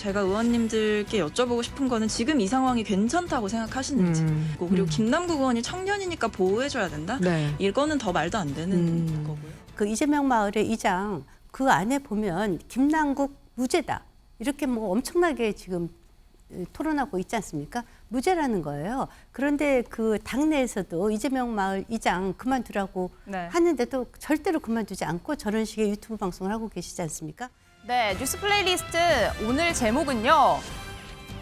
제가 의원님들께 여쭤보고 싶은 거는 지금 이 상황이 괜찮다고 생각하시는지 그리고 김남국 의원이 청년이니까 보호해줘야 된다? 네. 이거는 더 말도 안 되는 거고요. 그 이재명 마을의 이장 그 안에 보면 김남국 무죄다. 이렇게 뭐 엄청나게 지금 토론하고 있지 않습니까? 무죄라는 거예요. 그런데 그 당내에서도 이재명 마을 이장 그만두라고 네. 하는데도 절대로 그만두지 않고 저런 식의 유튜브 방송을 하고 계시지 않습니까? 네, 뉴스 플레이리스트 오늘 제목은요.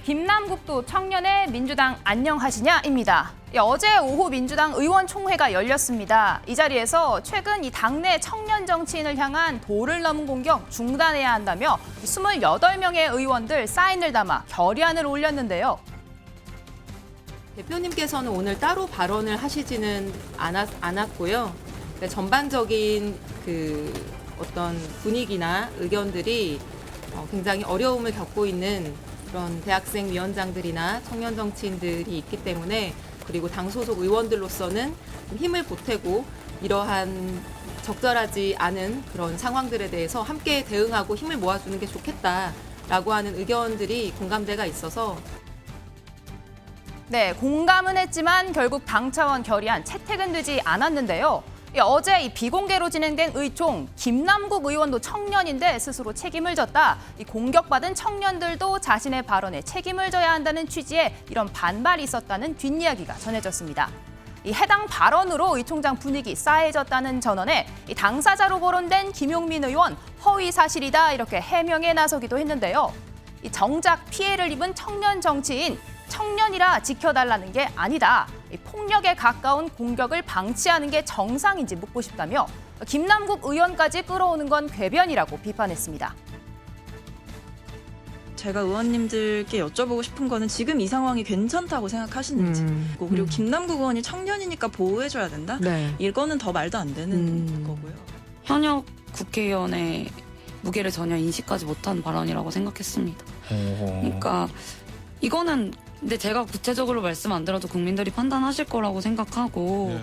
김남국도 청년의 민주당 안녕하시냐입니다. 어제 오후 민주당 의원총회가 열렸습니다. 이 자리에서 최근 이 당내 청년 정치인을 향한 도를 넘은 공격 중단해야 한다며 28명의 의원들 사인을 담아 결의안을 올렸는데요. 대표님께서는 오늘 따로 발언을 하시지는 않았고요. 그러니까 전반적인 그 어떤 분위기나 의견들이 굉장히 어려움을 겪고 있는 그런 대학생 위원장들이나 청년 정치인들이 있기 때문에 그리고 당 소속 의원들로서는 힘을 보태고 이러한 적절하지 않은 그런 상황들에 대해서 함께 대응하고 힘을 모아주는 게 좋겠다라고 하는 의견들이 공감대가 있어서 네, 공감은 했지만 결국 당 차원 결의안 채택은 되지 않았는데요. 어제 이 비공개로 진행된 의총, 김남국 의원도 청년인데 스스로 책임을 졌다. 이 공격받은 청년들도 자신의 발언에 책임을 져야 한다는 취지의 이런 반발이 있었다는 뒷이야기가 전해졌습니다. 이 해당 발언으로 의총장 분위기 싸해졌다는 전언에 이 당사자로 거론된 김용민 의원 허위 사실이다 이렇게 해명에 나서기도 했는데요. 이 정작 피해를 입은 청년 정치인 청년이라 지켜달라는 게 아니다. 폭력에 가까운 공격을 방치하는 게 정상인지 묻고 싶다며 김남국 의원까지 끌어오는 건 궤변이라고 비판했습니다. 제가 의원님들께 여쭤보고 싶은 거는 지금 이 상황이 괜찮다고 생각하시는지 그리고 김남국 의원이 청년이니까 보호해줘야 된다? 네. 이거는 더 말도 안 되는 거고요. 현역 국회의원의 무게를 전혀 인식하지 못한 발언이라고 생각했습니다. 그러니까 이거는 근데 제가 구체적으로 말씀 안 드려도 국민들이 판단하실 거라고 생각하고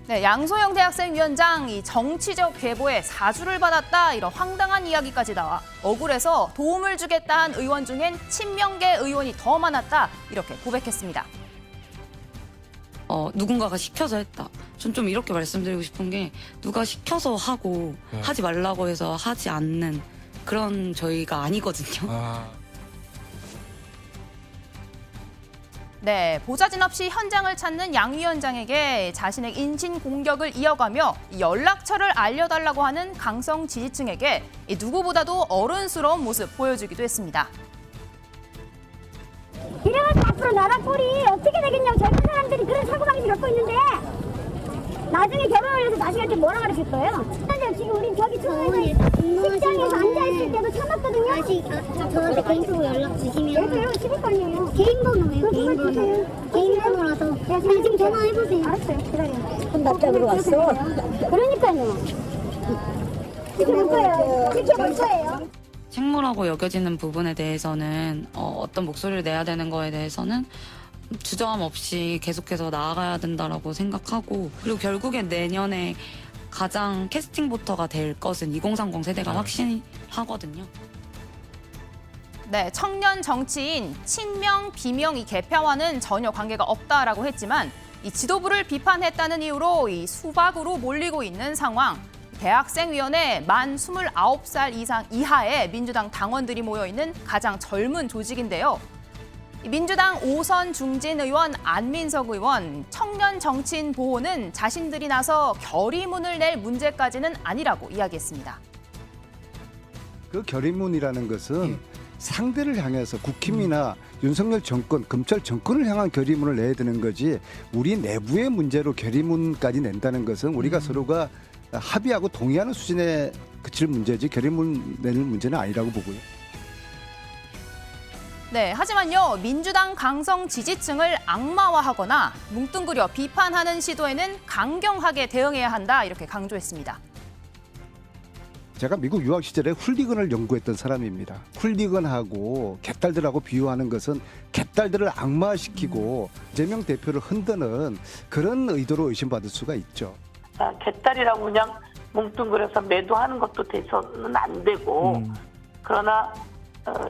네, 양소영 대학생위원장 이 정치적 계보에 사주를 받았다 이런 황당한 이야기까지 나와 억울해서 도움을 주겠다 한 의원 중엔 친명계 의원이 더 많았다 이렇게 고백했습니다. 누군가가 시켜서 했다. 전 좀 이렇게 말씀드리고 싶은 게 누가 시켜서 하고 하지 말라고 해서 하지 않는 그런 저희가 아니거든요. 네, 보자진 없이 현장을 찾는 양 위원장에게 자신의 인신 공격을 이어가며 연락처를 알려달라고 하는 강성 지지층에게 누구보다도 어른스러운 모습 보여주기도 했습니다. 이러면 앞으로 나라 꼴이 어떻게 되겠냐고 젊은 사람들이 그런 사고방식 갖고 있는데 나중에 결혼을 해서 자식한테 뭐라 가르칠 거예요? 근데 지금 우리 저기 처음에서 식장에서 앉아있을 때도 참았거든요. 저한테 개인적으로 연락 주시면 그래요? 집을 거 아니에요. 개인 번호예요. 개인 번호. 주세요. 개인 번호라서 그냥 지금 전화해보세요. 알았어요. 기다려요. 혼납작으로 왔어. 그러니까요. 지켜볼 거예요. 지켜볼 거예요. 책무라고 여겨지는 부분에 대해서는 어떤 목소리를 내야 되는 거에 대해서는 주저함 없이 계속해서 나아가야 된다라고 생각하고 그리고 결국엔 내년에 가장 캐스팅 보터가 될 것은 2030 세대가 확신하거든요. 네, 청년 정치인 친명, 비명 이 개표와는 전혀 관계가 없다라고 했지만 이 지도부를 비판했다는 이유로 이 수박으로 몰리고 있는 상황. 대학생위원회 만 29살 이하의 민주당 당원들이 모여 있는 가장 젊은 조직인데요. 민주당 5선 중진 의원 안민석 의원, 청년 정치인 보호는 자신들이 나서 결의문을 낼 문제까지는 아니라고 이야기했습니다. 그 결의문이라는 것은 상대를 향해서 국힘이나 윤석열 정권, 검찰 정권을 향한 결의문을 내야 되는 거지 우리 내부의 문제로 결의문까지 낸다는 것은 우리가 서로가 합의하고 동의하는 수준에 그칠 문제지 결의문 내는 문제는 아니라고 보고요. 네, 하지만요, 민주당 강성 지지층을 악마화하거나 뭉뚱그려 비판하는 시도에는 강경하게 대응해야 한다 이렇게 강조했습니다. 제가 미국 유학 시절에 훌리건을 연구했던 사람입니다. 훌리건하고 개딸들하고 비유하는 것은 개딸들을 악마시키고 이재명 대표를 흔드는 그런 의도로 의심받을 수가 있죠. 개딸이라고 그냥 뭉뚱그려서 매도하는 것도 돼서는 안 되고 그러나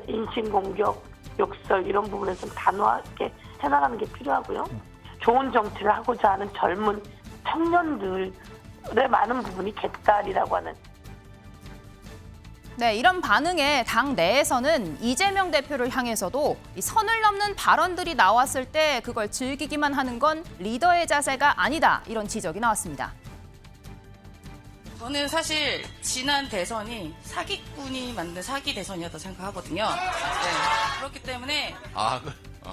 인신공격, 욕설 이런 부분에 좀 단호하게 해나가는 게 필요하고요. 좋은 정치를 하고자 하는 젊은 청년들의 많은 부분이 개딸이라고 하는 네, 이런 반응에 당 내에서는 이재명 대표를 향해서도 이 선을 넘는 발언들이 나왔을 때 그걸 즐기기만 하는 건 리더의 자세가 아니다, 이런 지적이 나왔습니다. 저는 사실 지난 대선이 사기꾼이 만든 사기 대선이었다고 생각하거든요. 네, 그렇기 때문에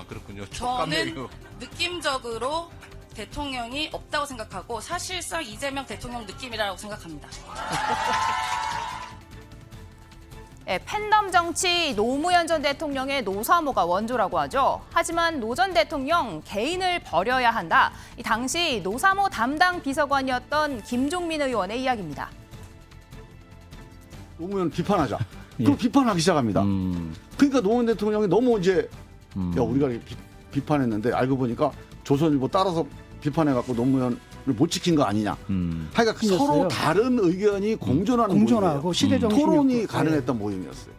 그렇군요. 저는 느낌적으로 대통령이 없다고 생각하고 사실상 이재명 대통령 느낌이라고 생각합니다. 네, 팬덤 정치 노무현 전 대통령의 노사모가 원조라고 하죠. 하지만 노 전 대통령 개인을 버려야 한다. 이 당시 노사모 담당 비서관이었던 김종민 의원의 이야기입니다. 노무현 비판하자. 그럼 비판하기 시작합니다. 그러니까 노무현 대통령이 너무 이제 야 우리가 비판했는데 알고 보니까 조선일보 따라서 비판해갖고 노무현을 못 지킨 거 아니냐. 하여간 서로 다른 의견이 공존하고 시대 정신이 토론이 가능했던 모임이었어요.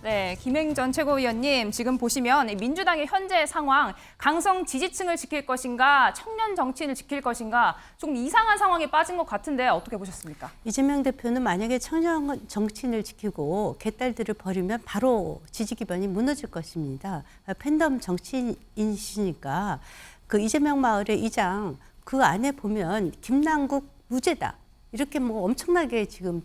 네, 김행전 최고위원님, 지금 보시면 민주당의 현재 상황, 강성 지지층을 지킬 것인가, 청년 정치인을 지킬 것인가, 조금 이상한 상황에 빠진 것 같은데 어떻게 보셨습니까? 이재명 대표는 만약에 청년 정치인을 지키고 개딸들을 버리면 바로 지지 기반이 무너질 것입니다. 팬덤 정치인이시니까 그 이재명 마을의 이장 그 안에 보면 김남국 무죄다. 이렇게 뭐 엄청나게 지금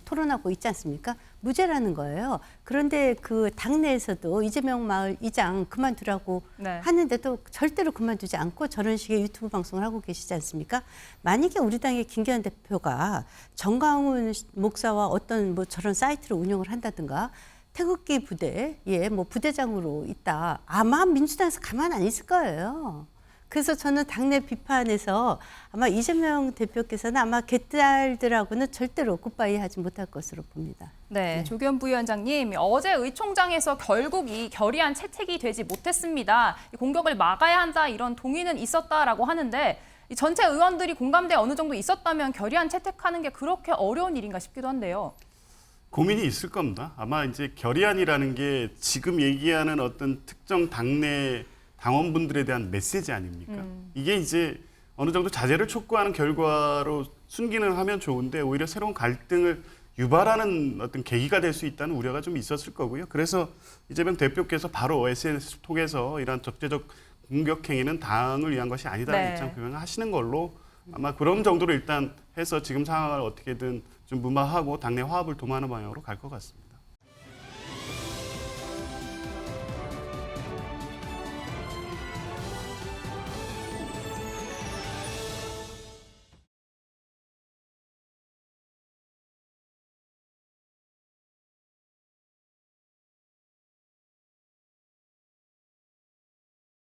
토론하고 있지 않습니까? 무죄라는 거예요. 그런데 그 당내에서도 이재명 마을 이장 그만두라고 하는데도 절대로 그만두지 않고 저런 식의 유튜브 방송을 하고 계시지 않습니까? 만약에 우리 당의 김기현 대표가 정광훈 목사와 어떤 뭐 저런 사이트를 운영을 한다든가 태극기 부대에 뭐 부대장으로 있다. 아마 민주당에서 가만 안 있을 거예요. 그래서 저는 당내 비판에서 아마 이재명 대표께서는 아마 개딸들하고는 절대로 굿바이 하지 못할 것으로 봅니다. 네, 조규현 부위원장님, 어제 의총장에서 결국 이 결의안 채택이 되지 못했습니다. 이 공격을 막아야 한다, 이런 동의는 있었다라고 하는데 이 전체 의원들이 공감대 어느 정도 있었다면 결의안 채택하는 게 그렇게 어려운 일인가 싶기도 한데요. 고민이 있을 겁니다. 아마 이제 결의안이라는 게 지금 얘기하는 어떤 특정 당내 당원분들에 대한 메시지 아닙니까? 이게 이제 어느 정도 자제를 촉구하는 결과로 순기능을 하면 좋은데 오히려 새로운 갈등을 유발하는 어떤 계기가 될 수 있다는 우려가 좀 있었을 거고요. 그래서 이재명 대표께서 바로 SNS 통해서 이런 적재적 공격 행위는 당을 위한 것이 아니다라는 입장 표명을 하시는 걸로 아마 그런 정도로 일단 해서 지금 상황을 어떻게든 좀 무마하고 당내 화합을 도모하는 방향으로 갈 것 같습니다.